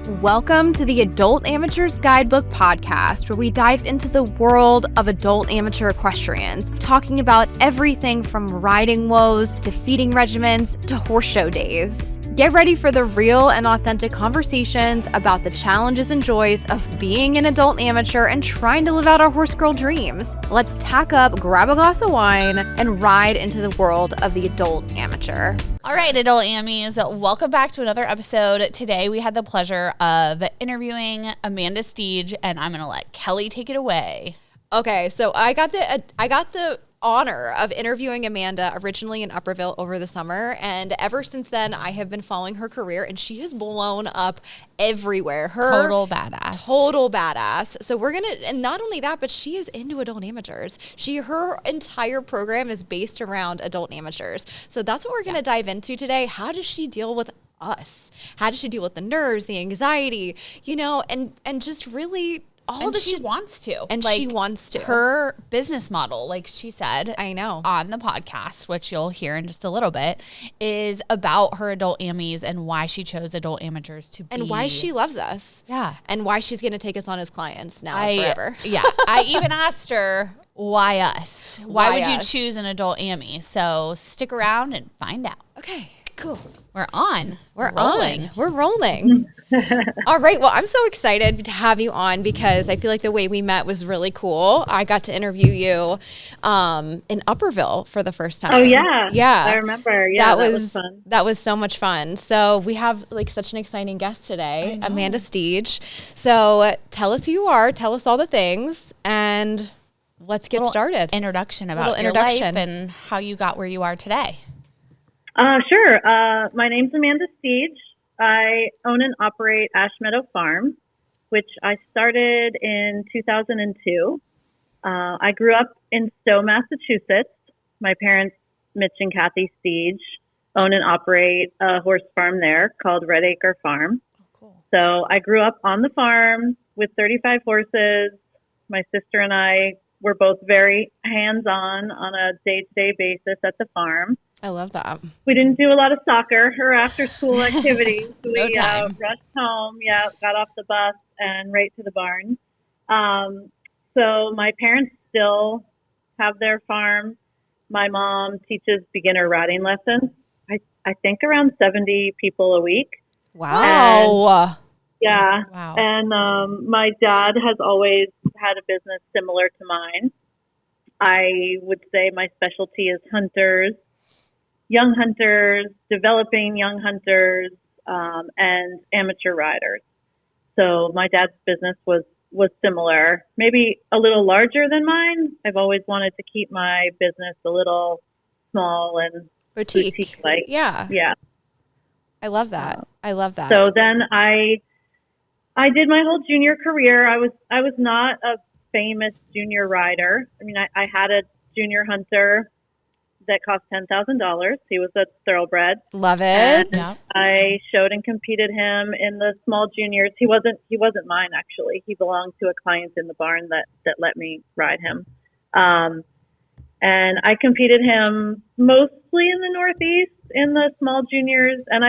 Welcome to the Adult Amateurs Guidebook podcast, where we dive into the world of adult amateur equestrians, talking about everything from riding woes to feeding regimens to horse show days. Get ready for the real and authentic conversations about the challenges and joys of being an adult amateur and trying to live out our horse girl dreams. Let's tack up, grab a glass of wine, and ride into the world of the adult amateur. All right, adult amies, welcome back to another episode. Today we had the pleasure of interviewing Amanda Steege, and I'm going to let Kelly take it away. Okay, so I got the honor of interviewing Amanda originally in Upperville over the summer, and ever since then I have been following her career, and she has blown up everywhere. Total badass. So we're gonna, and not only that, but she is into adult amateurs. Her entire program is based around adult amateurs. So that's what we're gonna dive into today. How does she deal with us? How does she deal with the nerves, the anxiety, and just really all of it. She wants to. And she wants to. Her business model, like she said, I know, on the podcast, which you'll hear in just a little bit, is about her adult amies and why she chose adult amateurs to be. And why she loves us. Yeah. And why she's going to take us on as clients now and forever. Yeah. I even asked her, why us? Why would you choose an adult AMI? So stick around and find out. Okay, cool. We're on. We're rolling. All right. Well, I'm so excited to have you on because I feel like the way we met was really cool. I got to interview you in Upperville for the first time. Oh, yeah. Yeah. I remember. Yeah, that was fun. That was so much fun. So we have like such an exciting guest today, Amanda Steege. So tell us who you are. Tell us all the things. And let's get started. Introduction about your life and how you got where you are today. Sure. My name's Amanda Steege. I own and operate Ashmeadow Farm, which I started in 2002. I grew up in Stowe, Massachusetts. My parents, Mitch and Kathy Steege, own and operate a horse farm there called Winter Equestrian Farm. Oh, cool. So I grew up on the farm with 35 horses. My sister and I were both very hands-on on a day-to-day basis at the farm. I love that. We didn't do a lot of soccer or after-school activities. No We rushed home, got off the bus and right to the barn. So my parents still have their farm. My mom teaches beginner riding lessons. I think around 70 people a week. Wow. Wow. And my dad has always had a business similar to mine. I would say my specialty is hunters, young hunters, developing young hunters, and amateur riders. So my dad's business was similar, maybe a little larger than mine. I've always wanted to keep my business a little small and boutique-like. Yeah. I love that. So then I did my whole junior career. I was not a famous junior rider. I mean, I had a junior hunter that cost $10,000. He was a thoroughbred. Love it. I showed and competed him in the small juniors. He wasn't mine, actually. He belonged to a client in the barn that let me ride him. And I competed him mostly in the Northeast in the small juniors. And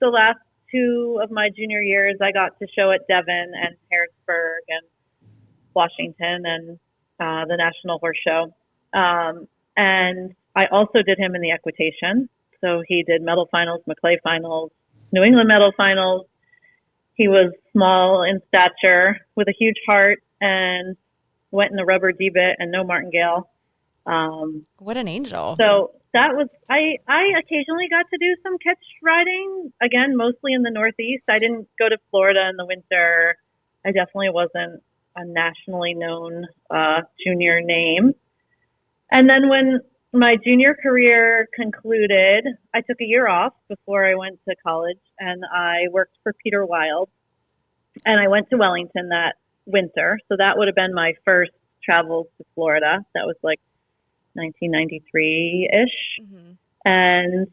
the last 2 of my junior years, I got to show at Devon and Harrisburg and Washington and the National Horse Show. And I also did him in the equitation. So he did medal finals, McClay finals, New England medal finals. He was small in stature with a huge heart and went in the rubber D-bit and no martingale. What an angel. So that was, I occasionally got to do some catch riding, again, mostly in the Northeast. I didn't go to Florida in the winter. I definitely wasn't a nationally known junior name. And then when my junior career concluded, I took a year off before I went to college, and I worked for Peter Wild. And I went to Wellington that winter. So that would have been my first travel to Florida. That was like 1993-ish. Mm-hmm. And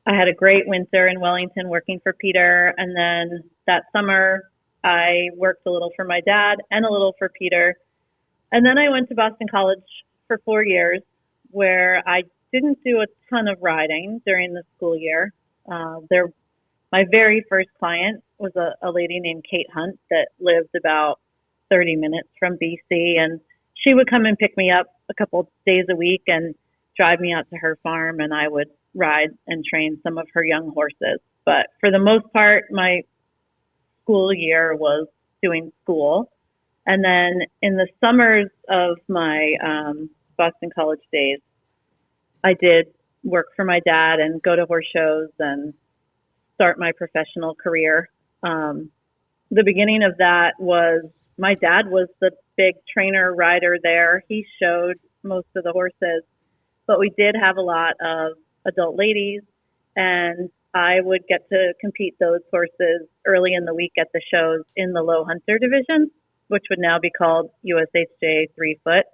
I had a great winter in Wellington working for Peter. And then that summer, I worked a little for my dad and a little for Peter. And then I went to Boston College for 4 years, where I didn't do a ton of riding during the school year. There my very first client was a lady named Kate Hunt that lived about 30 minutes from BC. And she would come and pick me up a couple days a week and drive me out to her farm, and I would ride and train some of her young horses. But for the most part, my school year was doing school. And then in the summers of my Boston College days, I did work for my dad and go to horse shows and start my professional career. The beginning of that was my dad was the big trainer rider there. He showed most of the horses, but we did have a lot of adult ladies, and I would get to compete those horses early in the week at the shows in the low hunter division, which would now be called USHJ 3-foot,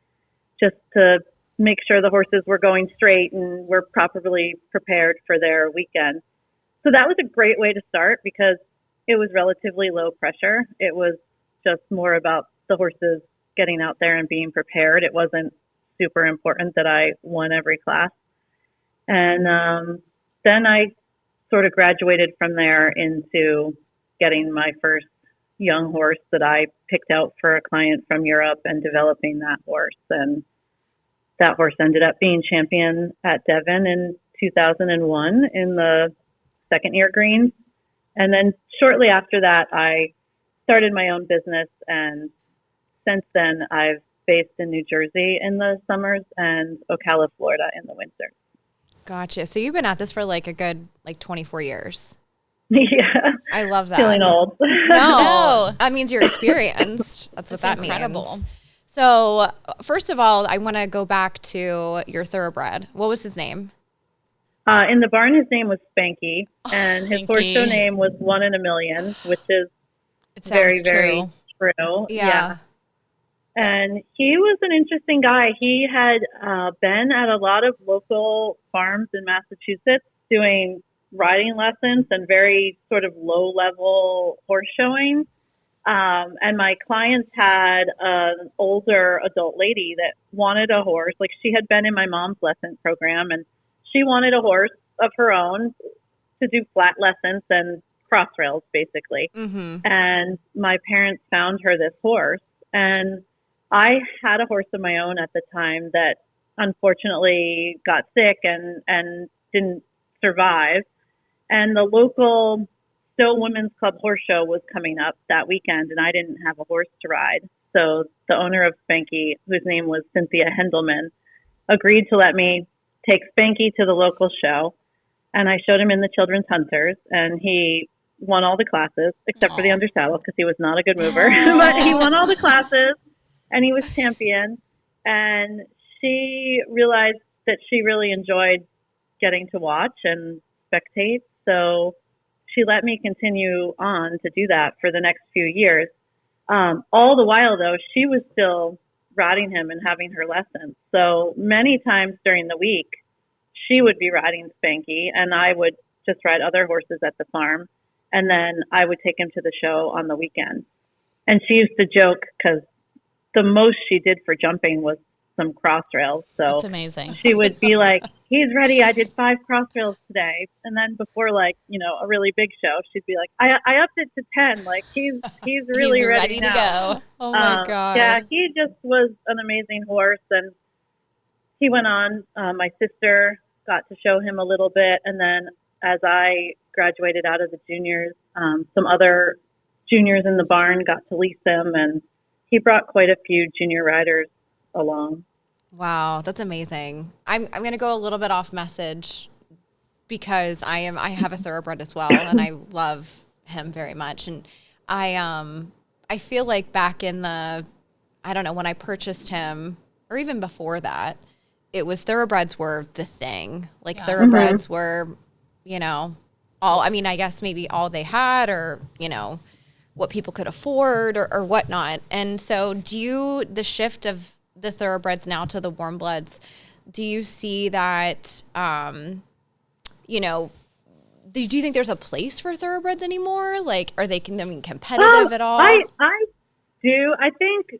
just to make sure the horses were going straight and were properly prepared for their weekend. So that was a great way to start because it was relatively low pressure. It was just more about the horses getting out there and being prepared. It wasn't super important that I won every class. And then I sort of graduated from there into getting my first young horse that I picked out for a client from Europe and developing that horse. And that horse ended up being champion at Devon in 2001 in the second year greens. And then shortly after that, I started my own business. And since then, I've based in New Jersey in the summers and Ocala, Florida in the winter. Gotcha. So you've been at this for like a good 24 years. Yeah. I love that. Feeling old. No, that means you're experienced. That's what that incredible. means. So first of all, I want to go back to your thoroughbred. What was his name? In the barn, his name was Spanky, and his Spanky. horse show name was 1 in a Million, which is It sounds very, true. very true. Yeah. And he was an interesting guy. He had been at a lot of local farms in Massachusetts doing riding lessons and very sort of low-level horse showing. And my clients had an older adult lady that wanted a horse. Like, she had been in my mom's lesson program, and she wanted a horse of her own to do flat lessons and cross rails, basically. Mm-hmm. And my parents found her this horse. And I had a horse of my own at the time that unfortunately got sick and didn't survive. And the local Stowe Women's Club horse show was coming up that weekend, and I didn't have a horse to ride. So the owner of Spanky, whose name was Cynthia Hendelman, agreed to let me take Spanky to the local show. And I showed him in the Children's Hunters, and he won all the classes except for the undersaddle because he was not a good mover. But he won all the classes, and he was champion. And she realized that she really enjoyed getting to watch and spectate. So she let me continue on to do that for the next few years. All the while, though, she was still riding him and having her lessons. So many times during the week, she would be riding Spanky, and I would just ride other horses at the farm. And then I would take him to the show on the weekend. And she used to joke because the most she did for jumping was some cross rails. So That's amazing. she would be like, he's ready. I did 5 cross rails today. And then before, a really big show, she'd be like, I upped it to 10. Like, he's really He's ready to now. go. Oh my God. Yeah, he just was an amazing horse. And he went on. My sister got to show him a little bit. And then as I graduated out of the juniors, some other juniors in the barn got to lease him. And he brought quite a few junior riders along. Wow, that's amazing. I'm going to go a little bit off message because I have a thoroughbred as well, and I love him very much. And I feel like back in the, I don't know, when I purchased him, or even before that, it was thoroughbreds were the thing. Like thoroughbreds were, I guess maybe all they had, or what people could afford or whatnot. And so the shift of the thoroughbreds now to the warm bloods, do you see that, do you think there's a place for thoroughbreds anymore? Like, are they competitive at all? I do. I think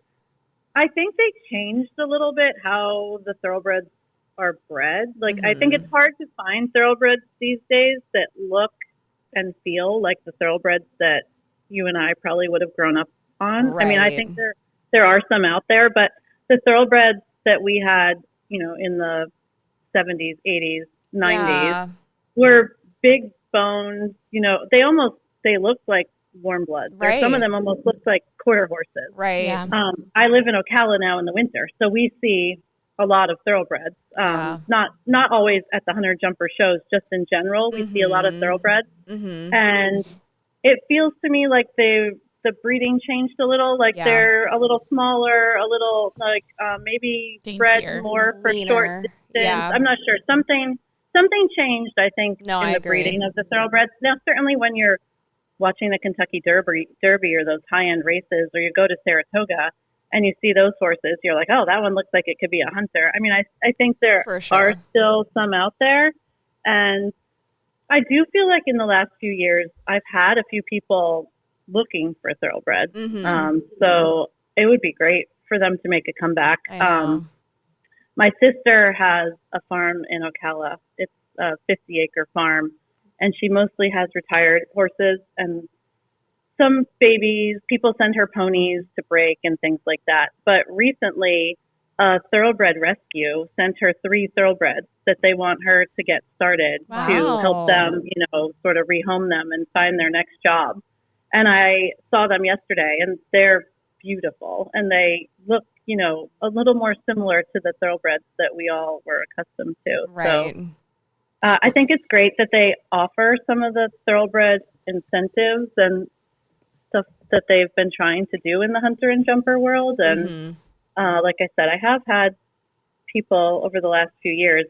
they changed a little bit how the thoroughbreds are bred. Like, I think it's hard to find thoroughbreds these days that look and feel like the thoroughbreds that you and I probably would have grown up on. Right. I mean, I think there are some out there, but the thoroughbreds that we had, in the 70s, 80s, 90s were big bones. They looked like warm bloods. Right. Or some of them almost looked like quarter horses. Right. Yeah. I live in Ocala now in the winter, so we see a lot of thoroughbreds. Not always at the hunter jumper shows, just in general, we see a lot of thoroughbreds. Mm-hmm. And it feels to me like the breeding changed a little, like they're a little smaller, a little like maybe Daintier. bred more for Leaner. short distance. Yeah. I'm not sure. Something changed, I think, No, in I the agree. breeding of the thoroughbreds. Now, certainly when you're watching the Kentucky Derby or those high-end races, or you go to Saratoga and you see those horses, you're like, oh, that one looks like it could be a hunter. I mean, I think there For sure. are still some out there. And I do feel like in the last few years, I've had a few people looking for thoroughbreds. Mm-hmm. So it would be great for them to make a comeback. I know. My sister has a farm in Ocala. It's a 50-acre farm, and she mostly has retired horses and some babies. People send her ponies to break and things like that. But recently, a thoroughbred rescue sent her 3 thoroughbreds that they want her to get started Wow. to help them, sort of rehome them and find their next job. And I saw them yesterday, and they're beautiful, and they look, a little more similar to the thoroughbreds that we all were accustomed to. Right. So I think it's great that they offer some of the thoroughbred incentives and stuff that they've been trying to do in the hunter and jumper world. And like I said, I have had people over the last few years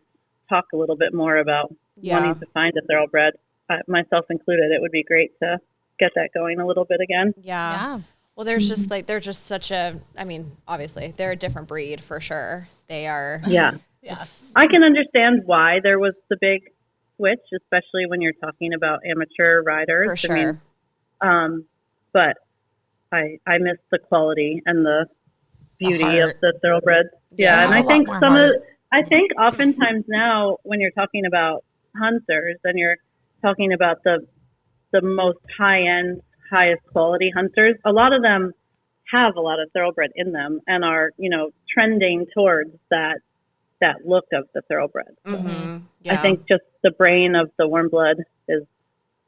talk a little bit more about wanting to find a thoroughbred, myself included. It would be great to get that going a little bit again. Yeah. Well, there's just they're just such obviously they're a different breed for sure. They are. Yeah. Yes. I can understand why there was the big switch, especially when you're talking about amateur riders. For sure. I mean, but I miss the quality and the beauty of the thoroughbreds. Yeah, and I think oftentimes now when you're talking about hunters and you're talking about the most high-end, highest quality hunters, a lot of them have a lot of thoroughbred in them and are, trending towards that look of the thoroughbred. So I think just the brain of the warm blood is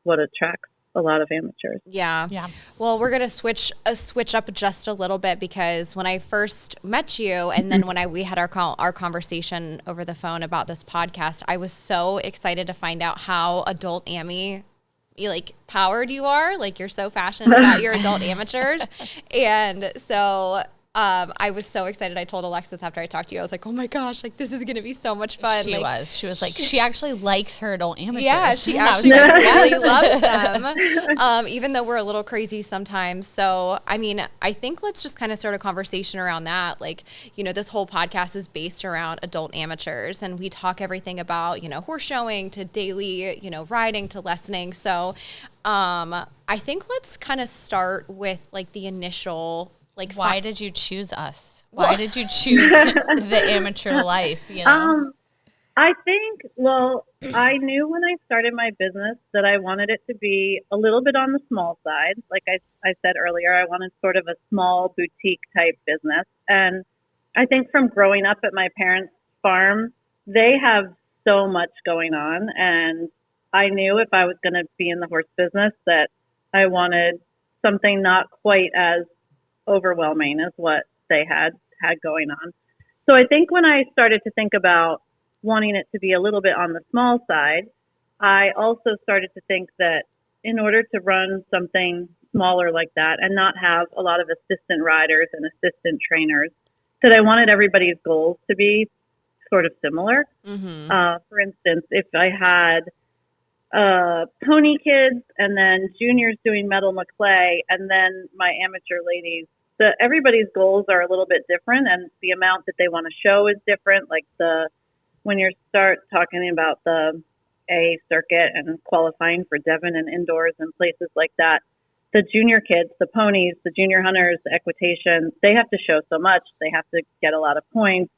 what attracts a lot of amateurs. Yeah. Well, we're gonna switch up just a little bit, because when I first met you, and then when we had our conversation over the phone about this podcast, I was so excited to find out how adult Amy powered you are. Like, you're so passionate about your adult amateurs, and so. I was so excited. I told Alexis after I talked to you, I was like, oh my gosh, this is going to be so much fun. She was like, she actually likes her adult amateurs. Yeah, she actually really loves them, even though we're a little crazy sometimes. So, I think let's just kind of start a conversation around that. This whole podcast is based around adult amateurs, and we talk everything about, horse showing to daily, riding to lessoning. So, I think let's kind of start with the initial. Why did you choose us? Why did you choose the amateur life? I think, I knew when I started my business that I wanted it to be a little bit on the small side. Like I said earlier, I wanted sort of a small boutique type business. And I think from growing up at my parents' farm, they have so much going on. And I knew if I was going to be in the horse business that I wanted something not quite as overwhelming as what they had going on. So I think when I started to think about wanting it to be a little bit on the small side, I also started to think that in order to run something smaller like that and not have a lot of assistant riders and assistant trainers, that I wanted everybody's goals to be sort of similar. For instance, if I had pony kids and then juniors doing Metal McClay and then my amateur ladies, everybody's goals are a little bit different, and the amount that they want to show is different. When you start talking about the A circuit and qualifying for Devon and indoors and places like that, the junior kids, the ponies, the junior hunters, the equitation, they have to show so much. They have to get a lot of points.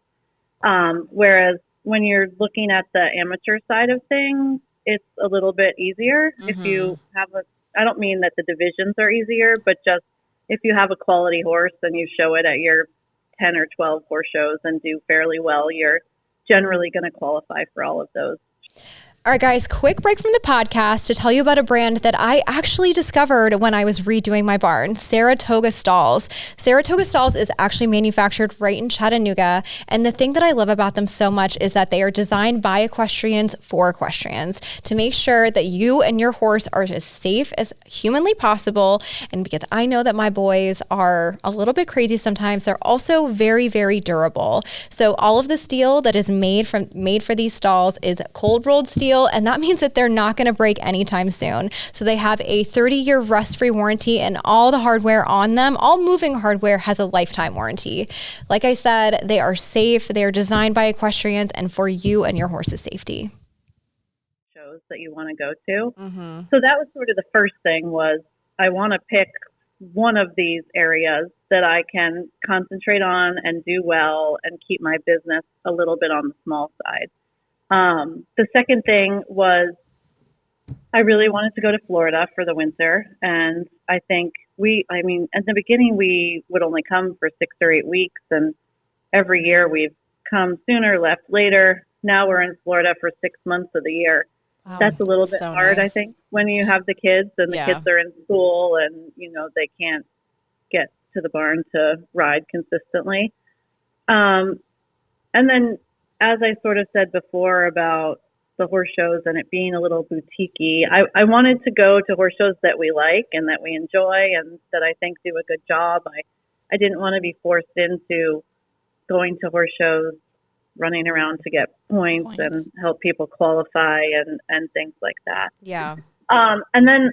Whereas when you're looking at the amateur side of things, it's a little bit easier if you have I don't mean that the divisions are easier, but just if you have a quality horse and you show it at your 10 or 12 horse shows and do fairly well, you're generally going to qualify for all of those. All right, guys, quick break from the podcast to tell you about a brand that I actually discovered when I was redoing my barn, Saratoga Stalls. Saratoga Stalls is actually manufactured right in Chattanooga. And the thing that I love about them so much is that they are designed by equestrians for equestrians to make sure that you and your horse are as safe as humanly possible. And because I know that my boys are a little bit crazy sometimes, they're also very, very durable. So all of the steel that is made for these stalls is cold rolled steel. And that means that they're not going to break anytime soon. So they have a 30-year rust-free warranty, and all the hardware on them, all moving hardware, has a lifetime warranty. Like I said, they are safe. They are designed by equestrians and for you and your horse's safety. Shows that you want to go to. So that was sort of the first thing, was I want to pick one of these areas that I can concentrate on and do well and keep my business a little bit on the small side. The second thing was I really wanted to go to Florida for the winter. And I think at the beginning, we would only come for 6 or 8 weeks. And every year we've come sooner, left later. Now we're in Florida for 6 months of the year. Wow, that's a little bit hard, nice. I think, when you have the kids and the kids are in school and, they can't get to the barn to ride consistently. And then, as I sort of said before about the horse shows and it being a little boutique-y, I wanted to go to horse shows that we like and that we enjoy and that I think do a good job. I didn't want to be forced into going to horse shows, running around to get points and help people qualify and things like that. Yeah. And then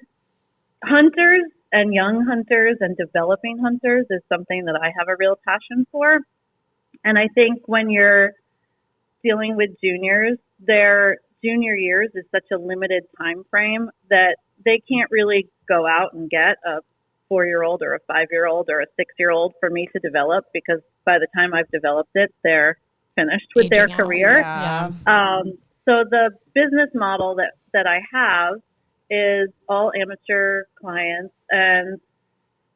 hunters and young hunters and developing hunters is something that I have a real passion for. And I think when you're dealing with juniors, their junior years is such a limited time frame that they can't really go out and get a 4-year-old or a 5-year-old or a 6-year-old for me to develop, because by the time I've developed it, they're finished with their career. Yeah. So the business model that I have is all amateur clients, and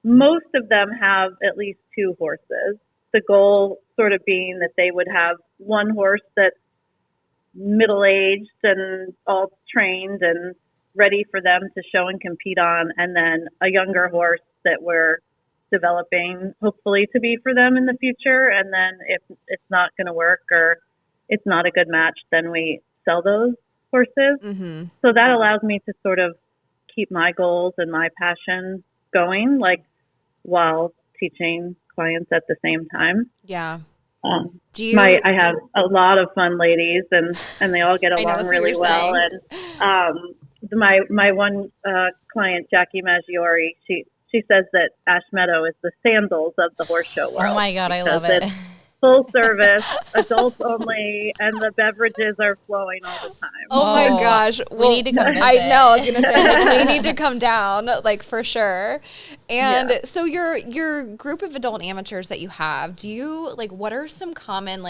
most of them have at least 2 horses. The goal sort of being that they would have one horse that's middle-aged and all trained and ready for them to show and compete on, and then a younger horse that we're developing, hopefully to be for them in the future. And then if it's not going to work or it's not a good match, then we sell those horses. Mm-hmm. So that allows me to sort of keep my goals and my passion going, like while teaching clients at the same time. Yeah. I have a lot of fun ladies and they all get along really well. Saying. And my one client, Jackie Maggiore, she says that Ashmeadow is the sandals of the horse show world. Oh my God, I love it. Full service, adults only, and the beverages are flowing all the time. Oh my gosh. We need to come visit. I know, I was going to say, we need to come down, for sure. And so your group of adult amateurs that you have, do you, what are some common,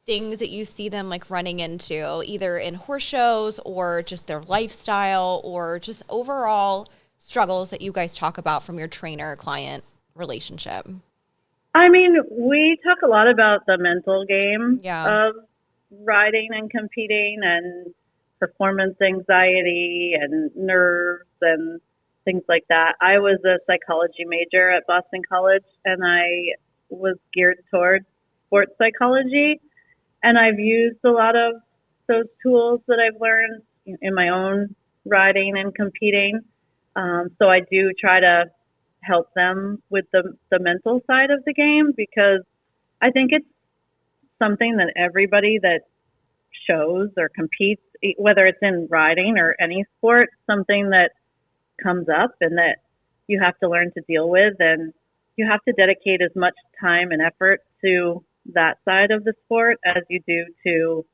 things that you see them, running into, either in horse shows or just their lifestyle or just overall struggles that you guys talk about from your trainer-client relationship? I mean, we talk a lot about the mental game of riding and competing and performance anxiety and nerves and things like that. I was a psychology major at Boston College, and I was geared towards sports psychology. And I've used a lot of those tools that I've learned in my own riding and competing. So I do try to help them with the mental side of the game, because I think it's something that everybody that shows or competes, whether it's in riding or any sport, something that comes up and that you have to learn to deal with, and you have to dedicate as much time and effort to that side of the sport as you do to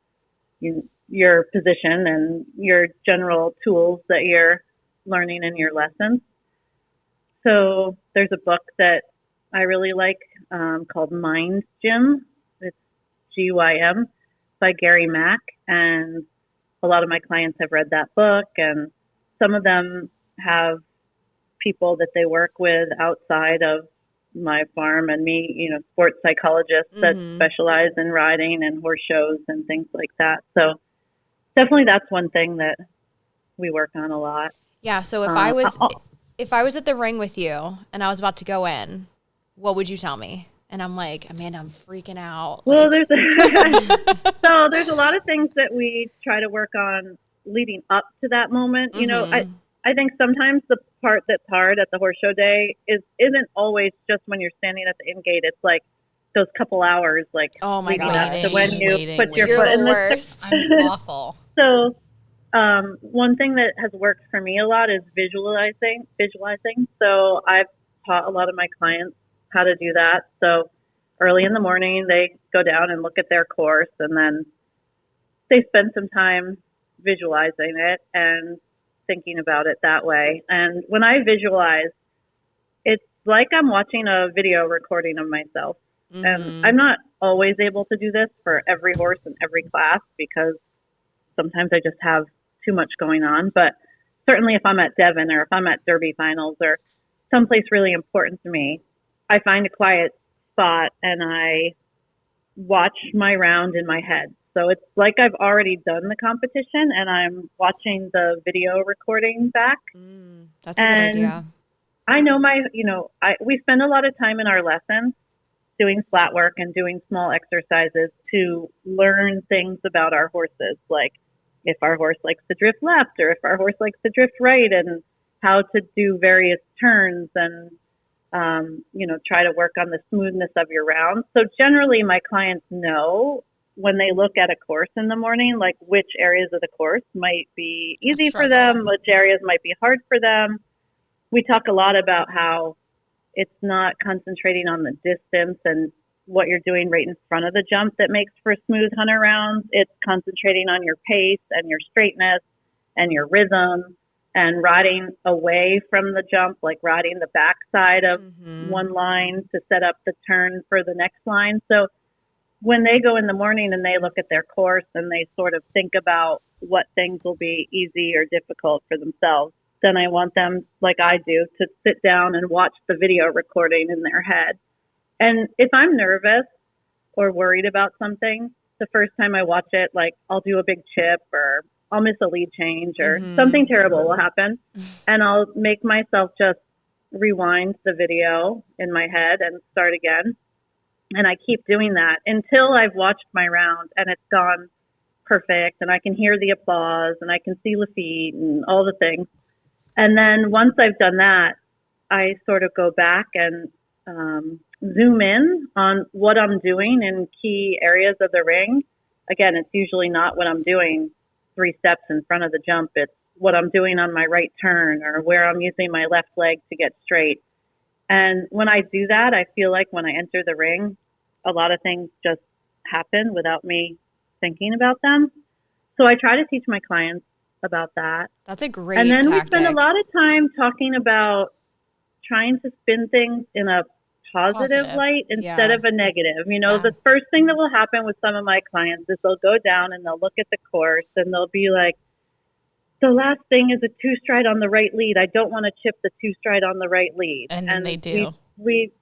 your position and your general tools that you're learning in your lessons. So there's a book that I really like called Mind Gym. It's GYM by Gary Mack. And a lot of my clients have read that book, and some of them have people that they work with outside of my farm and me, you know, sports psychologists that specialize in riding and horse shows and things like that. So definitely that's one thing that we work on a lot. Yeah. So if I was at the ring with you and I was about to go in, what would you tell me? And I'm like, Amanda, I'm freaking out. Well, there's a lot of things that we try to work on leading up to that moment. You know, I think sometimes the part that's hard at the horse show day isn't always just when you're standing at the in gate. It's like those couple hours, like, oh my leading God, up to when you put your You're foot in the the worst. I'm awful. So one thing that has worked for me a lot is visualizing. So I've taught a lot of my clients how to do that. So early in the morning, they go down and look at their course, and then they spend some time visualizing it and thinking about it that way. And when I visualize, it's like I'm watching a video recording of myself. And I'm not always able to do this for every horse in every class, because sometimes I just have too much going on. But certainly if I'm at Devon, or if I'm at Derby finals, or someplace really important to me, I find a quiet spot and I watch my round in my head. So it's like I've already done the competition and I'm watching the video recording back. That's a good idea. I know we spend a lot of time in our lessons doing flat work and doing small exercises to learn things about our horses, like if our horse likes to drift left or if our horse likes to drift right, and how to do various turns and, try to work on the smoothness of your round. So generally my clients know when they look at a course in the morning, like which areas of the course might be easy for them, which areas might be hard for them. We talk a lot about how it's not concentrating on the distance and what you're doing right in front of the jump that makes for smooth hunter rounds. It's concentrating on your pace and your straightness and your rhythm and riding away from the jump, like riding the backside of one line to set up the turn for the next line. So when they go in the morning and they look at their course and they sort of think about what things will be easy or difficult for themselves, then I want them, like I do, to sit down and watch the video recording in their head. And if I'm nervous or worried about something, the first time I watch it, like I'll do a big chip or I'll miss a lead change or something terrible will happen. And I'll make myself just rewind the video in my head and start again. And I keep doing that until I've watched my round and it's gone perfect and I can hear the applause and I can see Lafitte and all the things. And then once I've done that, I sort of go back and zoom in on what I'm doing in key areas of the ring. Again, it's usually not what I'm doing 3 steps in front of the jump. It's what I'm doing on my right turn or where I'm using my left leg to get straight. And when I do that, I feel like when I enter the ring, a lot of things just happen without me thinking about them. So I try to teach my clients about that. That's a great And then tactic. we spend a lot of time talking about trying to spin things in a positive light instead of a negative. The first thing that will happen with some of my clients is they'll go down and they'll look at the course and they'll be like, the last thing is a 2-stride on the right lead. I don't want to chip the 2-stride on the right lead. And they do. We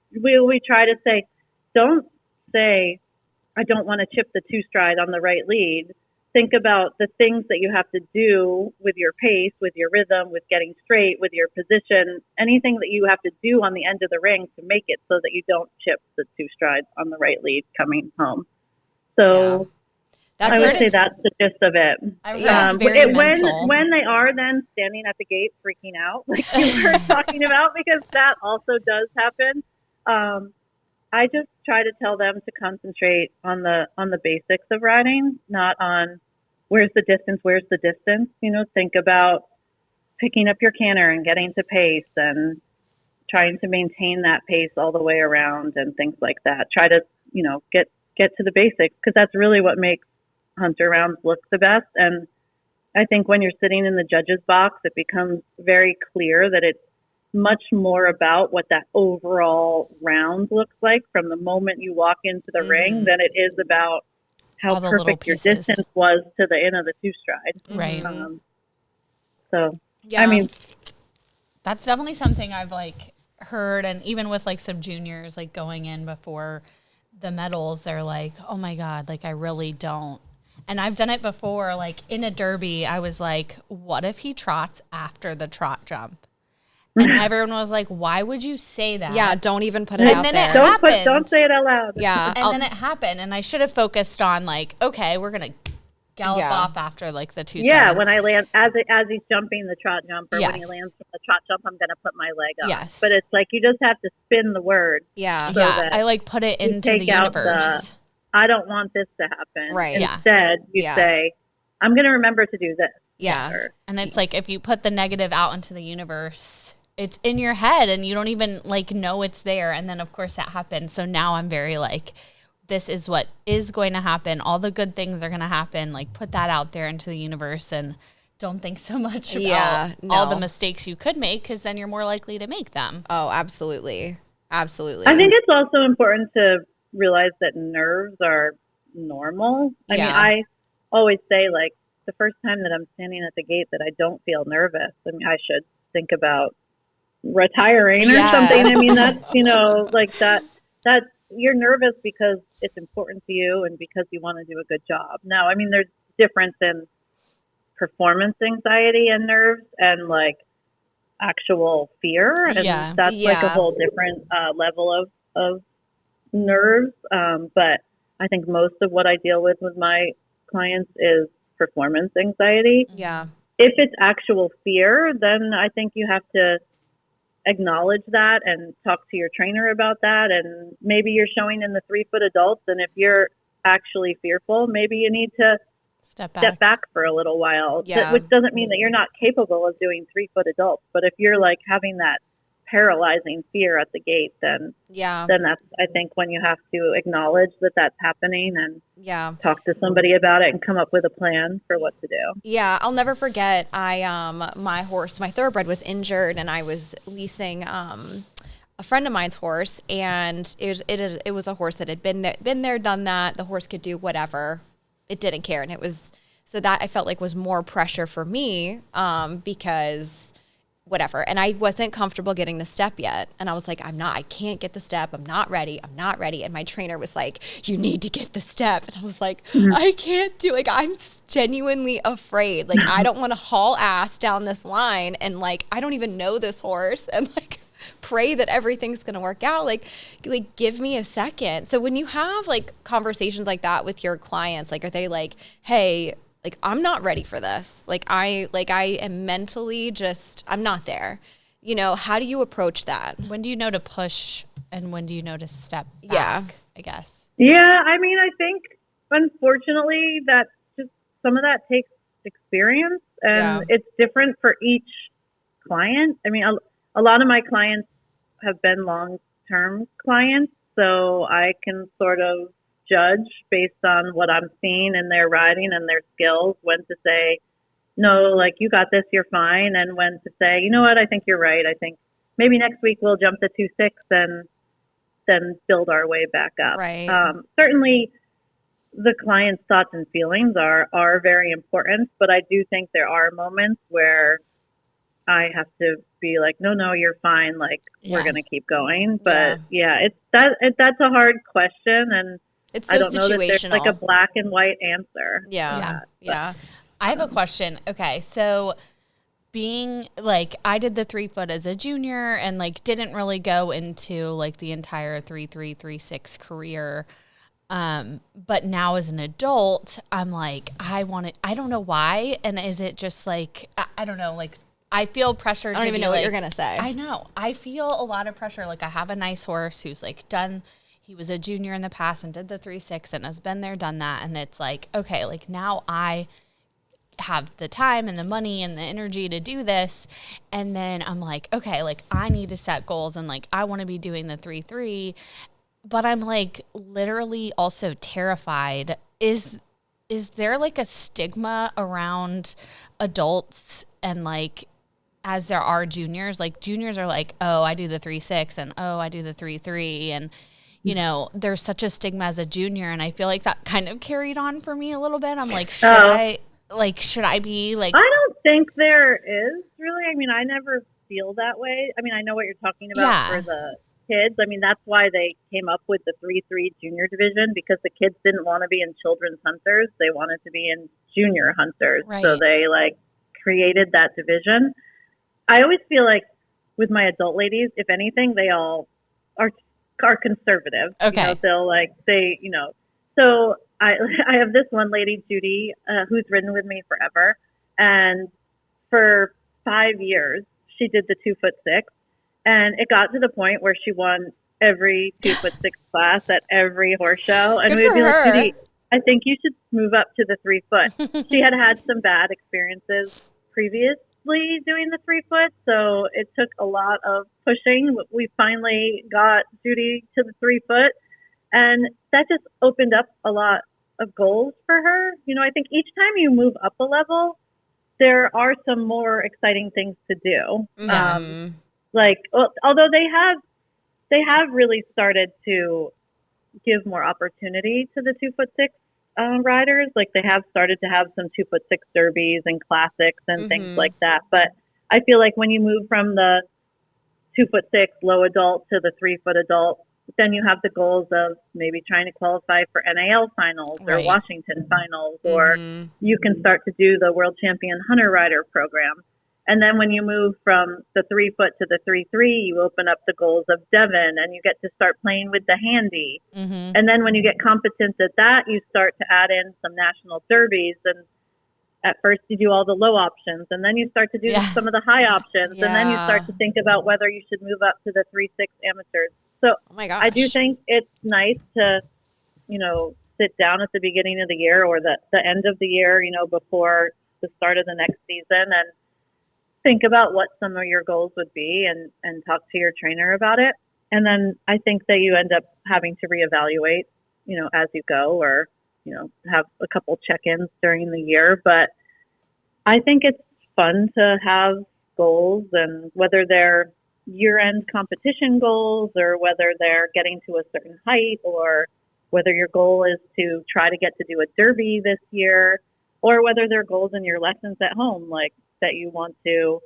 try to say, don't say, I don't want to chip the 2-stride on the right lead. Think about the things that you have to do with your pace, with your rhythm, with getting straight, with your position, anything that you have to do on the end of the ring to make it so that you don't chip the 2 strides on the right lead coming home. So I would say that's the gist of it. When they are then standing at the gate freaking out, like you were talking about, because that also does happen. I just try to tell them to concentrate on the basics of riding, not on where's the distance. Think about picking up your canter and getting to pace and trying to maintain that pace all the way around and things like that. Try to, get to the basics, because that's really what makes hunter rounds look the best. And I think when you're sitting in the judge's box, it becomes very clear that it's much more about what that overall round looks like from the moment you walk into the ring than it is about how All the little perfect your pieces. distance was to the end of the two stride. Right. So, Yeah. I mean, That's definitely something I've like heard, and even with like some juniors like going in before the medals, they're like, oh my God, like I really don't. And I've done it before, like in a derby, I was like, what if he trots after the trot jump? And everyone was like, why would you say that? Yeah, don't even put it And out then there. it don't happened. say it out loud. Yeah. And then it happened, and I should have focused on like, okay, we're gonna gallop Yeah. off after like the two. Yeah, stride. when I land, as he's jumping the trot jump, or when he Yes. lands from the trot jump, I'm going to put my leg up. Yes. But it's like you just have to spin the word. Yeah. so yeah, that I like put it you into the take out the- universe. I don't want this to happen. Right. Yeah. Instead, you Yeah. say, I'm going to remember to do this. Yeah. Or- And it's like if you put the negative out into the universe, it's in your head and you don't even like know it's there. And then of course that happens. So now I'm very like, this is what is going to happen. All the good things are going to happen. Like put that out there into the universe and don't think so much about Yeah, all the no. mistakes you could make, because then you're more likely to make them. Oh, absolutely. Absolutely. I think it's also important to realize that nerves are normal. I mean, Yeah. I always say, like, the first time that I'm standing at the gate that I don't feel nervous, I mean, I should think about retiring or Yeah. something. I mean, that's, like that you're nervous because it's important to you and because you want to do a good job. Now, I mean, there's difference in performance anxiety and nerves and like actual fear. And Yeah. that's like a Yeah. whole different level of nerves. But I think most of what I deal with my clients is performance anxiety. Yeah. If it's actual fear, then I think you have to acknowledge that and talk to your trainer about that. And maybe you're showing in the 3-foot adults, and if you're actually fearful, maybe you need to Step step back. back for a little while. Yeah. Which doesn't mean that you're not capable of doing 3-foot adults, but if you're like having that paralyzing fear at the gate, then Yeah. that's, I think, when you have to acknowledge that that's happening and Yeah. talk to somebody about it and come up with a plan for what to do. Yeah, I'll never forget. My horse, my thoroughbred, was injured, and I was leasing a friend of mine's horse, and it was a horse that had been there, done that. The horse could do whatever, it didn't care, and it was so that I felt like was more pressure for me because whatever, and I wasn't comfortable getting the step yet, and I was like, I can't get the step, I'm not ready, and my trainer was like, you need to get the step, and I was like, I can't do, like, I'm genuinely afraid, like, I don't want to haul ass down this line, and like, I don't even know this horse, and like, pray that everything's going to work out, like give me a second. So when you have like conversations like that with your clients, like, are they like, hey, like, I'm not ready for this. Like I am mentally I'm not there. How do you approach that? When do you know to push and when do you know to step back, Yeah. I guess? Yeah, I mean, I think unfortunately that just some of that takes experience, and Yeah. it's different for each client. I mean, a lot of my clients have been long-term clients, so I can sort of judge based on what I'm seeing in their riding and their skills, when to say, no, like, you got this, you're fine, and when to say, you know what, I think you're right. I think maybe next week we'll jump to 2.6 and then build our way back up. Right. Certainly the client's thoughts and feelings are very important, but I do think there are moments where I have to be like, no, you're fine. Like, we're Yeah. going to keep going. But that's a hard question. And It's so I don't know that there's situational. like a black and white answer. Yeah. I have a question. Okay, so being like, I did the 3-foot as a junior and like didn't really go into like the entire 3.3, 3.6 career. But now as an adult, I'm like, I don't know why. And is it just like, I don't know, like, I feel pressure. I don't even know what you're going to say. I know. I feel a lot of pressure. Like, I have a nice horse who's like he was a junior in the past and did the 3.6 and has been there, done that. And it's like, okay, like, now I have the time and the money and the energy to do this. And then I'm like, okay, like, I need to set goals and like, I want to be doing the 3.3, but I'm like literally also terrified. Is there like a stigma around adults and like, as there are juniors, like juniors are like, oh, I do the 3.6 and oh, I do the 3.3. And, you know, there's such a stigma as a junior, and I feel like that kind of carried on for me a little bit. I'm like, should I be like? I don't think there is really. I mean, I never feel that way. I mean, I know what you're talking about for the kids. I mean, that's why they came up with the 3-3 junior division, because the kids didn't want to be in children's hunters. They wanted to be in junior hunters. Right. So they created that division. I always feel like with my adult ladies, if anything, they all are conservative. Okay. You know, they'll say, you know, so I have this one lady, Judy, who's ridden with me forever. And for 5 years, she did the 2'6", and it got to the point where she won every 2'6" class at every horse show. And Good we would for be like, her. Judy, I think you should move up to the 3 foot. She had some bad experiences previously doing the 3 foot, so it took a lot of pushing. We finally got Judy to the 3 foot, and that just opened up a lot of goals for her. You know, I think each time you move up a level, there are some more exciting things to do. Although they have really started to give more opportunity to the 2'6" riders. Like, they have started to have some 2'6" derbies and classics and things like that. But I feel like when you move from the 2'6" low adult to the 3 foot adult, then you have the goals of maybe trying to qualify for NAL finals or Washington finals, or you can start to do the World Champion Hunter Rider program. And then when you move from the 3 foot to the 3-3, you open up the goals of Devon, and you get to start playing with the handy. And then when you get competent at that, you start to add in some national derbies. And at first you do all the low options, and then you start to do some of the high options. And then you start to think about whether you should move up to the 3-6 amateurs. So I do think it's nice to, you know, sit down at the beginning of the year or the end of the year, you know, before the start of the next season, and think about what some of your goals would be, and talk to your trainer about it. And then I think that you end up having to reevaluate, you know, as you go, or, you know, have a couple check-ins during the year. But I think it's fun to have goals, and whether they're year-end competition goals, or whether they're getting to a certain height, or whether your goal is to try to get to do a derby this year, or whether they're goals in your lessons at home, like that you want to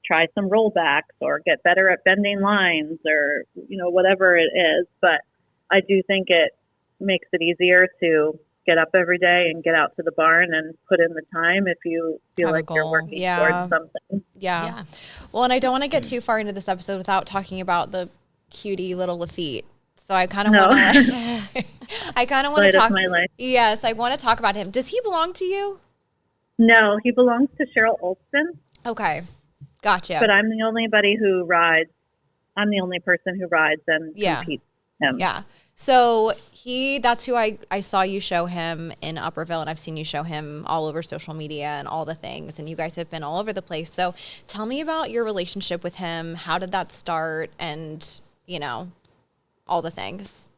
try some rollbacks or get better at bending lines, or, you know, whatever it is. But I do think it makes it easier to get up every day and get out to the barn and put in the time if you feel like you're working towards something. Yeah. Well, and I don't want to get too far into this episode without talking about the cutie little Lafitte. So I kind of want to talk. My life. Yes, I want to talk about him. Does he belong to you? No, he belongs to Cheryl Olson. Okay. Gotcha. But I'm the only person who rides and competes him. Yeah. So that's who I saw you show him in Upperville, and I've seen you show him all over social media and all the things, and you guys have been all over the place. So tell me about your relationship with him. How did that start? And, you know, all the things.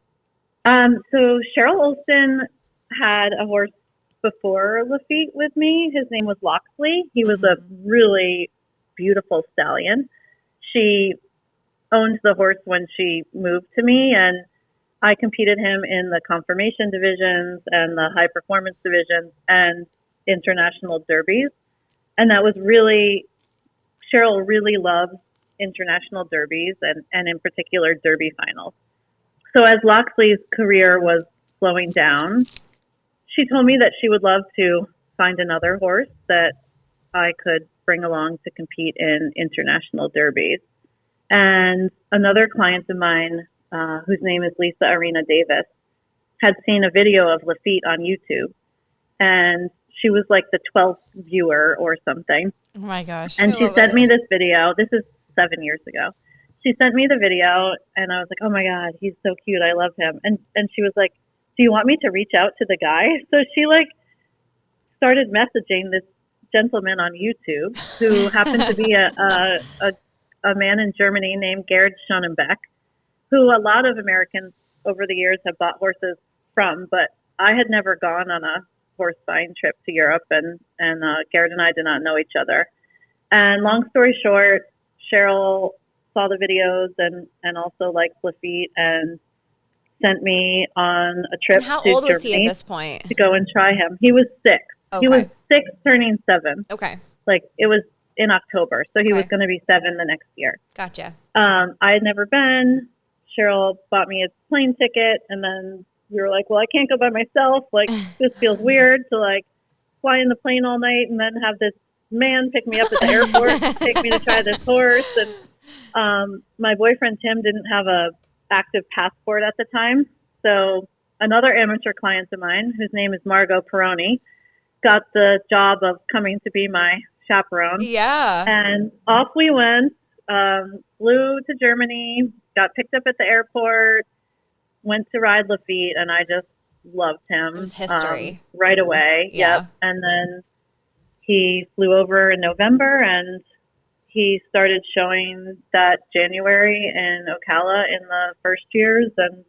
So Cheryl Olson had a horse before Lafitte with me. His name was Loxley. He was a really beautiful stallion. She owned the horse when she moved to me, and I competed him in the conformation divisions and the high performance divisions and international derbies. And that was Cheryl really loves international derbies, and in particular derby finals. So as Loxley's career was slowing down, she told me that she would love to find another horse that I could bring along to compete in international derbies. And another client of mine, whose name is Lisa Arena Davis, had seen a video of Lafitte on YouTube. And she was like the 12th viewer or something. Oh my gosh. And she sent me this video. This is 7 years ago. She sent me the video, and I was like, oh my God, he's so cute. I love him. And she was like, do you want me to reach out to the guy? So she started messaging this gentleman on YouTube who happened to be a man in Germany named Gerd Schonenbeck, who a lot of Americans over the years have bought horses from, but I had never gone on a horse buying trip to Europe, and Gerd and I did not know each other. And long story short, Cheryl saw the videos and also liked Lafitte, and sent me on a trip And how to old was Germany he at this point? to go and try him. He was 6. He was Okay. 6 turning 7. Okay. Like, it was in October, so he Okay. was going to be 7 the next year. Gotcha. I had never been. Cheryl bought me a plane ticket, and then we were like, well, I can't go by myself. Like, this feels weird to, like, fly in the plane all night and then have this man pick me up at the airport, take me to try this horse. And my boyfriend, Tim, didn't have a active passport at the time. So another amateur client of mine, whose name is Margot Peroni, got the job of coming to be my chaperone. Yeah. And off we went, flew to Germany, got picked up at the airport, went to ride Lafitte, and I just loved him. It was history. Right away. Yeah. Yep. And then he flew over in November, and he started showing that January in Ocala in the first years, and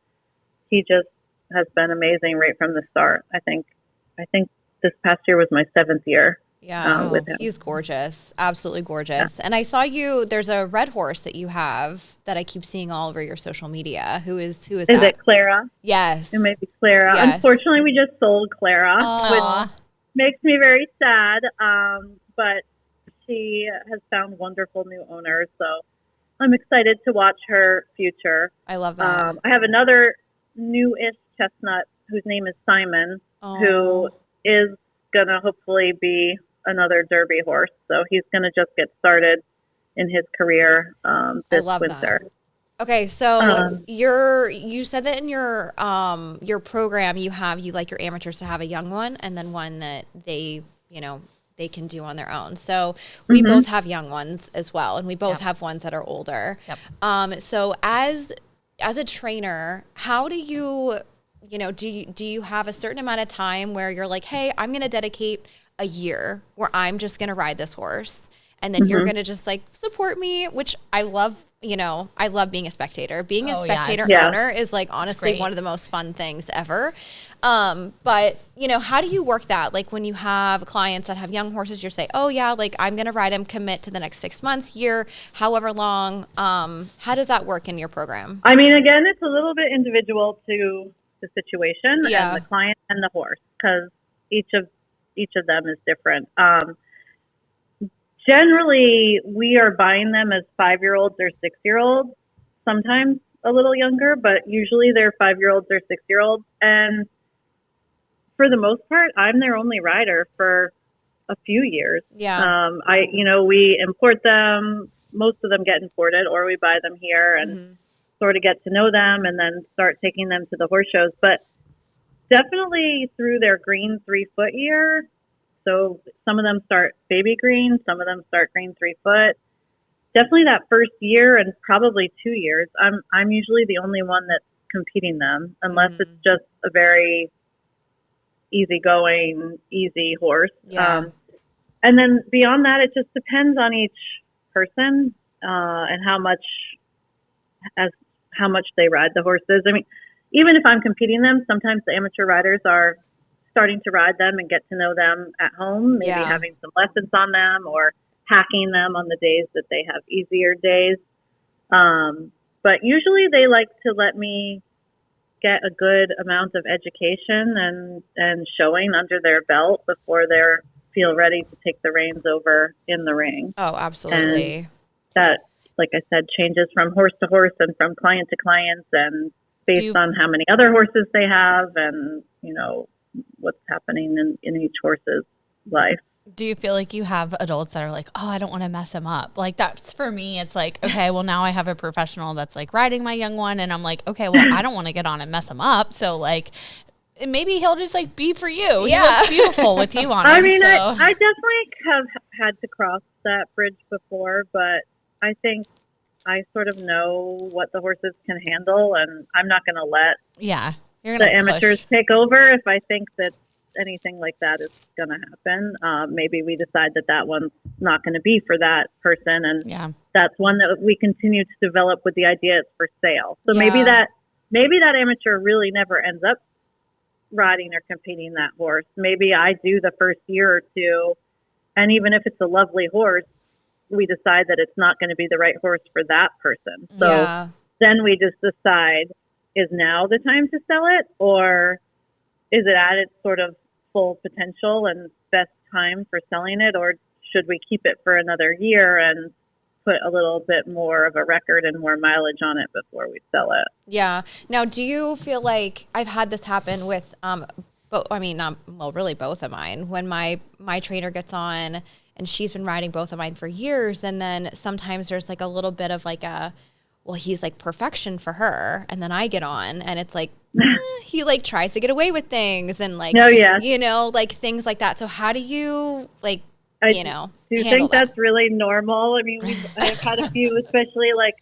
he just has been amazing right from the start. I think this past year was my 7th year. Yeah. With him. He's gorgeous. Absolutely gorgeous. Yeah. And I saw there's a red horse that you have that I keep seeing all over your social media. Who is that? Is it Clara? Yes. It may be Clara. Yes. Unfortunately, we just sold Clara, Aww. which makes me very sad. But she has found wonderful new owners, so I'm excited to watch her future. I love that. I have another newish chestnut whose name is Simon, who is going to hopefully be another Derby horse. So he's going to just get started in his career this winter. That. Okay, so you said that in your program you like your amateurs to have a young one and then one that they can do on their own. So we both have young ones as well, and we both have ones that are older. Yep. So as a trainer, how do you do you have a certain amount of time where you're like, hey, I'm going to dedicate a year where I'm just going to ride this horse, and then you're going to just like support me, which I love. I love being a spectator. Being a spectator owner is like honestly one of the most fun things ever. But how do you work that? Like when you have clients that have young horses, you say, oh yeah, like I'm going to ride them, commit to the next 6 months, year, however long. How does that work in your program? I mean, again, it's a little bit individual to the situation and the client and the horse, because each of them is different. Generally, we are buying them as 5-year-olds or 6-year-olds, sometimes a little younger, but usually they're 5-year-olds or 6-year-olds. And for the most part, I'm their only rider for a few years. Yeah. We import them. Most of them get imported, or we buy them here and sort of get to know them and then start taking them to the horse shows. But definitely through their green 3-foot year. So some of them start baby green, some of them start green 3-foot. Definitely that first year and probably 2 years, I'm usually the only one that's competing them, unless it's just a very easygoing, easy horse. Yeah. And then beyond that, it just depends on each person and how much they ride the horses. I mean, even if I'm competing them, sometimes the amateur riders are starting to ride them and get to know them at home, maybe having some lessons on them or hacking them on the days that they have easier days. But usually they like to let me get a good amount of education and showing under their belt before they feel ready to take the reins over in the ring. Oh, absolutely. And that, like I said, changes from horse to horse and from client to client, and based on how many other horses they have and, what's happening in each horse's life. Do you feel like you have adults that are like, oh, I don't want to mess him up? Like that's for me. It's like, okay, well now I have a professional that's like riding my young one, and I'm like, okay, well I don't want to get on and mess him up. So like, maybe he'll just like be for you. Yeah. He looks beautiful with you on him. I mean, so. I definitely have had to cross that bridge before, but I think I sort of know what the horses can handle, and I'm not going to let the amateurs take over if I think that anything like that is going to happen. Maybe we decide that one's not going to be for that person, and that's one that we continue to develop with the idea it's for sale. So maybe that amateur really never ends up riding or competing that horse. Maybe I do the first year or two, and even if it's a lovely horse, we decide that it's not going to be the right horse for that person. So then we just decide is now the time to sell it, or is it at its sort of full potential and best time for selling it, or should we keep it for another year and put a little bit more of a record and more mileage on it before we sell it? Yeah. Now, do you feel like I've had this happen with, really both of mine, when my trainer gets on and she's been riding both of mine for years. And then sometimes there's like a little bit of like he's like perfection for her. And then I get on and it's like, he like tries to get away with things and like, like things like that. So how do you like, do you think that's really normal? I mean, I've had a few, especially like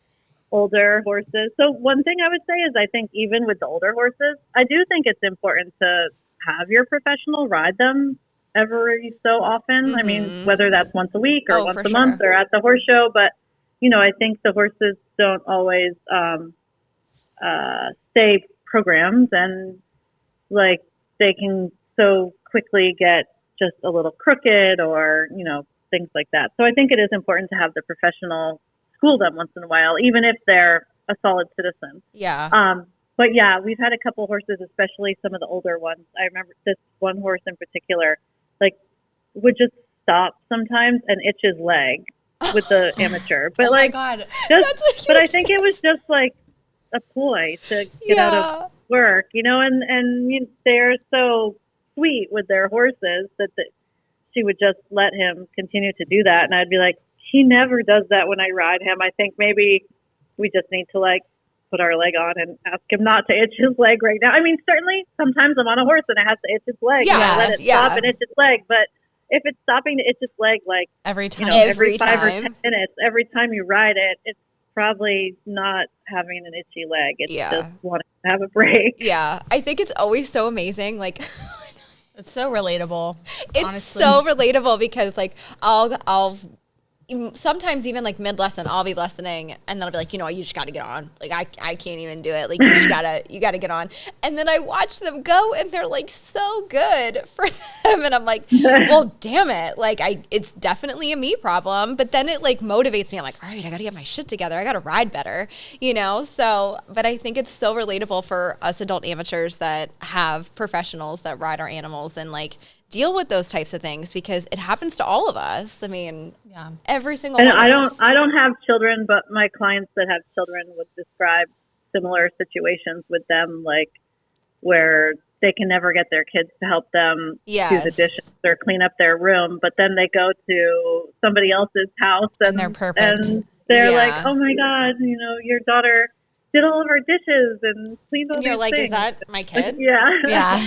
older horses. So one thing I would say is I think even with the older horses, I do think it's important to have your professional ride them every so often. I mean, whether that's once a week or once a month or at the horse show. But, I think the horses don't always stay programs, and like they can so quickly get just a little crooked or, things like that. So I think it is important to have the professional school them once in a while, even if they're a solid citizen. Yeah. But yeah, we've had a couple horses, especially some of the older ones. I remember this one horse in particular, like would just stop sometimes and itch his leg with the amateur. But my God. But I think it was just like a ploy to get out of work, and they're so sweet with their horses that she would just let him continue to do that. And I'd be like, he never does that when I ride him. I think maybe we just need to like put our leg on and ask him not to itch his leg right now. I mean, certainly sometimes I'm on a horse and it has to itch its leg. Yeah, let it stop and itch its leg. But if it's stopping to itch its leg, like every time, every 5 or 10 minutes, every time you ride it, it's probably not having an itchy leg. It's just wanting to have a break. Yeah. I think it's always so amazing. Like, it's so relatable. It's honestly. so relatable because like I'll sometimes even like mid-lesson, I'll be lessoning and then I'll be like, you just got to get on. Like I can't even do it. Like you got to get on. And then I watch them go and they're like so good for them. And I'm like, well, damn it. Like it's definitely a me problem, but then it like motivates me. I'm like, all right, I got to get my shit together. I got to ride better, So, but I think it's so relatable for us adult amateurs that have professionals that ride our animals and like deal with those types of things because it happens to all of us. I mean, every single one of us. I don't have children, but my clients that have children would describe similar situations with them, like where they can never get their kids to help them do the dishes or clean up their room, but then they go to somebody else's house and they're perfect. And they're like, oh my God, your daughter did all of our dishes and cleaned all these things. And you're like, is that my kid? Yeah.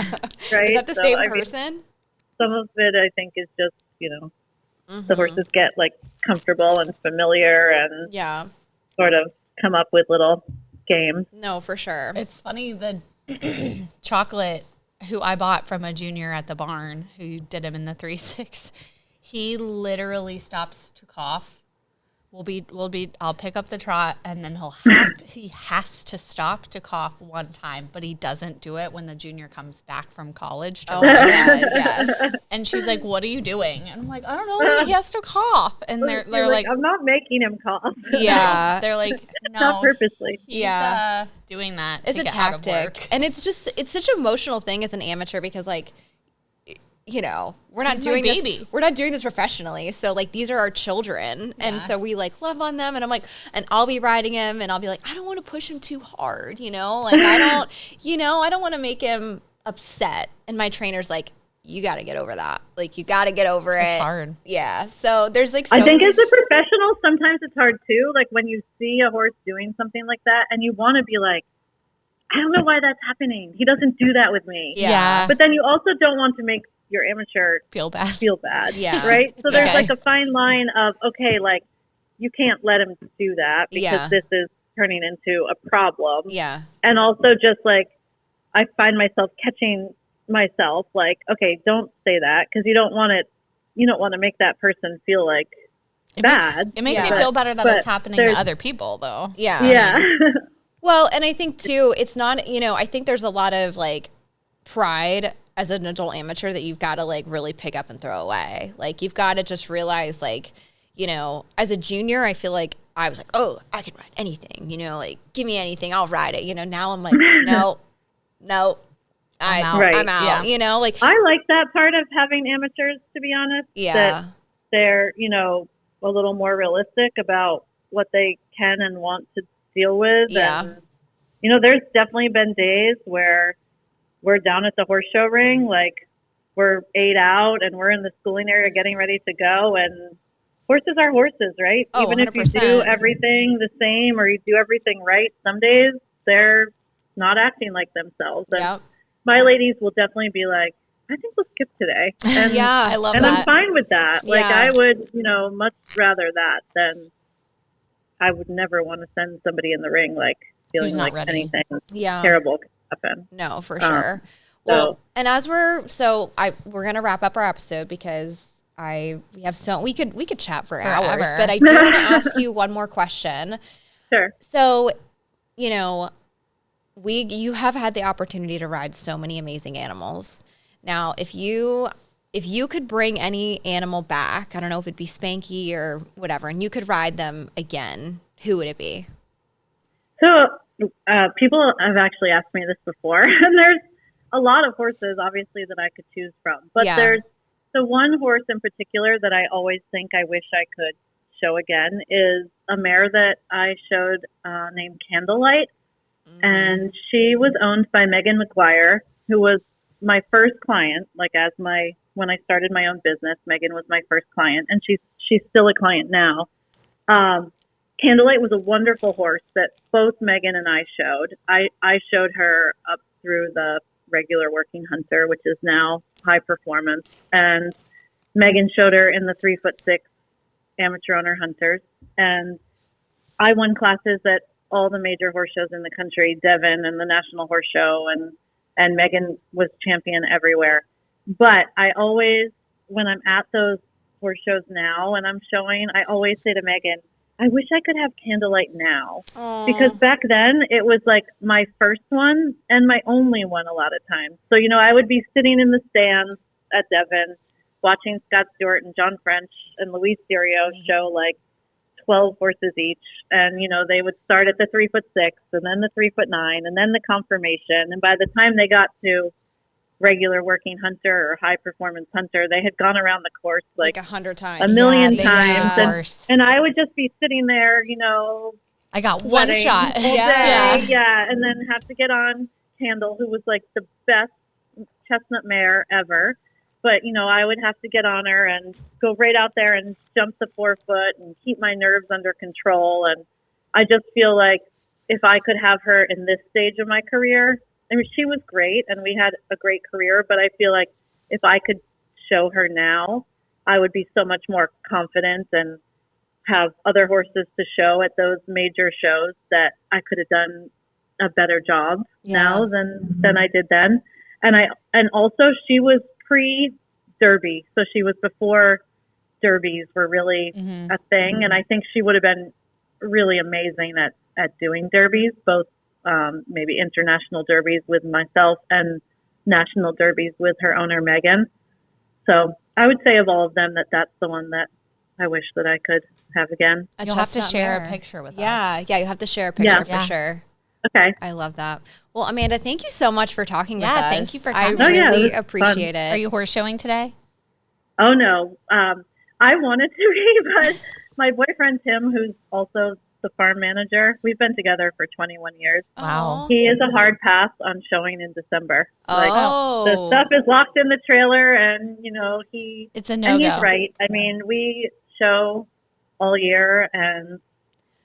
Right. Is that the same person? Some of it, I think, is just, the horses get like comfortable and familiar and sort of come up with little games. No, for sure. It's funny, the Chocolate, who I bought from a junior at the barn, who did him in the 3-6, he literally stops to cough. I'll pick up the trot and then he has to stop to cough one time, but he doesn't do it when the junior comes back from college. Oh my God, yes. And she's like, what are you doing? And I'm like, I don't know, he has to cough. And they're like, I'm not making him cough. Yeah. They're like, no. Not purposely. He's doing that it's to a get tactic. out of work. And it's such an emotional thing as an amateur because like, we're not doing this. We're not doing this professionally. So like, these are our children. Yeah. And so we like love on them. And I'm like, and I'll be riding him and I'll be like, I don't want to push him too hard. Like I don't want to make him upset. And my trainer's like, you got to get over that. Like you got to get over it. It's hard. Yeah. So there's like, I think as a professional, sometimes it's hard too. Like when you see a horse doing something like that and you want to be like, I don't know why that's happening. He doesn't do that with me. Yeah. But then you also don't want to make your amateur feel bad. Yeah. Right. So there's like a fine line of, okay, like you can't let him do that because this is turning into a problem. Yeah. And also just like, I find myself catching myself like, okay, don't say that. Cause you don't want to make that person feel like bad. It makes you feel better that it's happening to other people though. Yeah. Yeah. Well, and I think too, it's not, I think there's a lot of like pride as an adult amateur that you've got to like really pick up and throw away. Like you've got to just realize like, as a junior, I feel like I was like, oh, I can ride anything, like give me anything, I'll ride it. Now I'm like, no, I'm out. Right. I'm out. Yeah. Like I like that part of having amateurs, to be honest. Yeah. That they're, a little more realistic about what they can and want to deal with. Yeah. And, there's definitely been days where we're down at the horse show ring, like we're 8 out and we're in the schooling area getting ready to go. And horses are horses, right? Oh, Even if you 100%. do everything the same or you do everything right, some days they're not acting like themselves. And Yep. my ladies will definitely be like, I think we'll skip today. And, Yeah, I love and that. I'm fine with that. Like Yeah. I would, much rather that than I would never want to send somebody in the ring like feeling Who's not like ready. anything Yeah. terrible could happen. No, for sure. Well, and as we're gonna wrap up our episode because we could chat for hours, Forever. but I do want to ask you one more question. Sure. So, you have had the opportunity to ride so many amazing animals. Now, if you could bring any animal back, I don't know if it'd be Spanky or whatever, and you could ride them again, who would it be? So people have actually asked me this before, and there's a lot of horses, obviously, that I could choose from. But Yeah. there's the one horse in particular that I always think I wish I could show again is a mare that I showed named Candlelight. Mm-hmm. And she was owned by Megan McGuire, who was my first client. Like when I started my own business, Megan was my first client, and she's still a client now. Candlelight was a wonderful horse that both Megan and I showed. I showed her up through the regular working hunter, which is now high performance, and Megan showed her in the 3'6" amateur owner hunters. And I won classes at all the major horse shows in the country, Devon and the National Horse Show, and Megan was champion everywhere. But I always, when I'm at those horse shows now and I'm showing, I always say to Megan, I wish I could have Candlelight now. Aww. Because back then it was like my first one and my only one a lot of times. So, I would be sitting in the stands at Devon watching Scott Stewart and John French and Luis Sirio show like 12 horses each. And, they would start at the 3'6" and then the 3'9" and then the confirmation. And by the time they got to regular working hunter or high performance hunter, they had gone around the course like 100 times, a million Yeah, times. yeah. And I would just be sitting there, I got one sweating shot. all Yeah. day, and then have to get on Candle, who was like the best chestnut mare ever. But, I would have to get on her and go right out there and jump the 4-foot and keep my nerves under control. And I just feel like if I could have her in this stage of my career, I mean, she was great and we had a great career, but I feel like if I could show her now, I would be so much more confident and have other horses to show at those major shows that I could have done a better job now than I did then. And also she was pre-Derby. So she was before Derbies were really a thing. And I think she would have been really amazing at doing Derbies, both maybe international Derbies with myself and national Derbies with her owner, Megan. So I would say of all of them that's the one that I wish that I could have again. You'll have to share a picture with us. Yeah, you have to share a picture for Yeah. sure. Okay. I love that. Well, Amanda, thank you so much for talking with us. Thank you for I coming. really it was appreciate it. Are you horse showing today? Oh, no. I wanted to be, but my boyfriend, Tim, who's also the farm manager, we've been together for 21 years. Wow. He is a hard pass on showing in December. Oh. The stuff is locked in the trailer and, It's a and no-go. he's right. I mean, we show all year and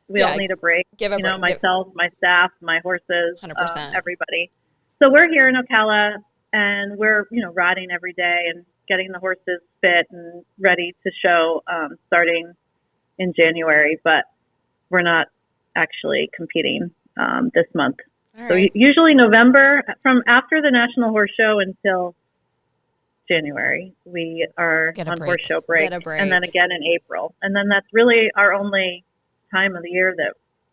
we all need a break. Give a break. Myself, my staff, my horses, 100%. everybody. So we're here in Ocala and we're, riding every day and getting the horses fit and ready to show starting in January, but we're not actually competing this month. All So right. usually November, from after the National Horse Show until January, we are Get a on break. horse show break, Get a break. and then again in April. And then that's really our only time of the year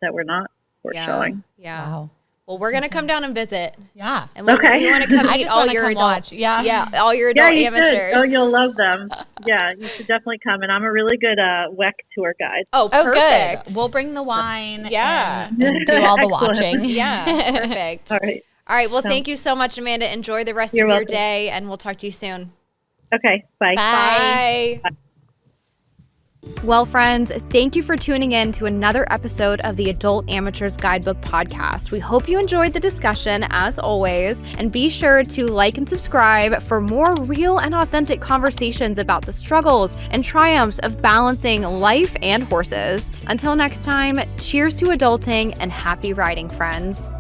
that we're not horse showing. Yeah. Wow. Well, we're going to come down and visit. Yeah. And we Okay. want to come I meet just all wanna your come adult, watch. Yeah. all your Yeah, adult you amateurs. should. Oh, you'll love them. Yeah, you should definitely come. And I'm a really good WEC tour guide. Oh, Oh, perfect. good. We'll bring the wine. Yeah. And do all the Excellent. watching. Yeah, perfect. All right. All right. Well, thank you so much, Amanda. Enjoy the rest You're of your welcome. day, and we'll talk to you soon. Okay. Bye. Bye. Well, friends, thank you for tuning in to another episode of the Adult Amateurs Guidebook Podcast. We hope you enjoyed the discussion as always, and be sure to like and subscribe for more real and authentic conversations about the struggles and triumphs of balancing life and horses. Until next time, cheers to adulting and happy riding, friends.